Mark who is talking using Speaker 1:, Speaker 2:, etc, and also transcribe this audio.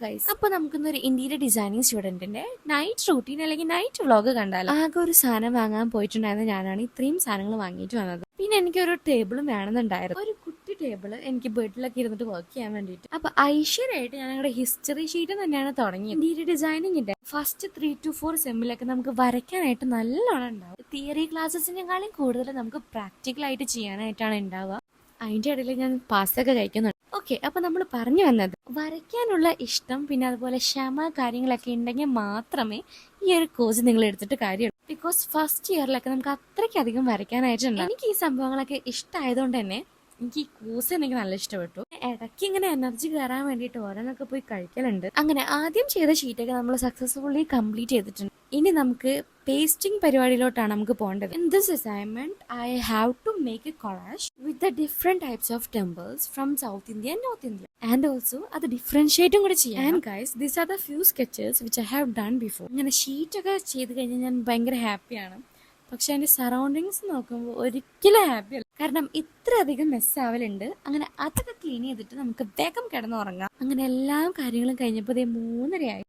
Speaker 1: Guys, അപ്പൊ നമുക്കൊന്നൊരു interior designing സ്റ്റുഡന്റിന്റെ night routine അല്ലെങ്കിൽ night vlog കണ്ടാലോ. ആകെ ഒരു സാധനം വാങ്ങാൻ പോയിട്ടുണ്ടായിരുന്ന ഞാനാണ് ഇത്രയും സാധനങ്ങൾ വാങ്ങിയിട്ട് വന്നത്. പിന്നെ എനിക്കൊരു ടേബിളും വേണമെന്നുണ്ടായിരുന്നു, ഒരു കുട്ടി ടേബിൾ എനിക്ക് ബെഡിലൊക്കെ ഇരുന്നിട്ട് വർക്ക് ചെയ്യാൻ വേണ്ടിയിട്ട്. അപ്പൊ ഐശ്വര്യമായിട്ട് ഞാൻ ഞങ്ങളുടെ ഹിസ്റ്ററി ഷീറ്റ് തന്നെയാണ് തുടങ്ങിയത്. ഇന്റീരിയർ ഡിസൈനിങ്ങിന്റെ ഫസ്റ്റ് 3 to 4 സെമ്മിലൊക്കെ നമുക്ക് വരയ്ക്കാനായിട്ട് നല്ലോണം ഉണ്ടാവും. തിയറി ക്ലാസ്സസിനെക്കാളും കൂടുതൽ നമുക്ക് പ്രാക്ടിക്കൽ ആയിട്ട് ചെയ്യാനായിട്ടാണ് ഉണ്ടാവുക. അതിന്റെ ഇടയിൽ ഞാൻ പാസ്സൊക്കെ കഴിക്കുന്നുണ്ട്. ഓക്കെ, അപ്പൊ നമ്മൾ പറഞ്ഞു വന്നത് വരയ്ക്കാനുള്ള ഇഷ്ടം പിന്നെ അതുപോലെ ക്ഷമ കാര്യങ്ങളൊക്കെ ഉണ്ടെങ്കിൽ മാത്രമേ ഈ ഒരു കോഴ്സ് നിങ്ങൾ എടുത്തിട്ട് കാര്യമുള്ളൂ. ബിക്കോസ് ഫസ്റ്റ് ഇയറിലൊക്കെ നമുക്ക് അത്രയ്ക്കധികം വരയ്ക്കാനായിട്ടുണ്ട്. എനിക്ക് ഈ സംഭവങ്ങളൊക്കെ ഇഷ്ടമായതുകൊണ്ട് തന്നെ എനിക്ക് ഈ കോഴ്സ് എനിക്ക് നല്ല ഇഷ്ടപ്പെട്ടു. ഇടയ്ക്ക് ഇങ്ങനെ എനർജി കയറാൻ വേണ്ടിയിട്ട് ഓരോന്നൊക്കെ പോയി കഴിക്കലുണ്ട്. അങ്ങനെ ആദ്യം ചെയ്ത ഷീറ്റൊക്കെ നമ്മൾ സക്സസ്ഫുള്ളി കംപ്ലീറ്റ് ചെയ്തിട്ടുണ്ട്. ഇനി നമുക്ക് പേസ്റ്റിംഗ് പരിപാടിയിലോട്ടാണ് നമുക്ക് പോകേണ്ടത്. In this assignment I have to make a collage with the different types of temples from south India and north India and also അത് ഡിഫറൻഷിയേറ്റും കൂടെ ചെയ്യാം. And guys, these are the few sketches which I have done before. ഇങ്ങനെ ഷീറ്റൊക്കെ ചെയ്ത് കഴിഞ്ഞാൽ ഞാൻ ഭയങ്കര ഹാപ്പിയാണ്. പക്ഷെ അതിന്റെ സറൗണ്ടിങ്സ് നോക്കുമ്പോൾ ഒരിക്കലും ഹാപ്പി അല്ല. കാരണം ഇത്ര അധികം മെസ്സാവലുണ്ട്. അങ്ങനെ അതൊക്കെ ക്ലീൻ ചെയ്തിട്ട് നമുക്ക് വേഗം കിടന്നുറങ്ങാം. അങ്ങനെ എല്ലാ കാര്യങ്ങളും കഴിഞ്ഞപ്പോൾ 3:30 ആയി.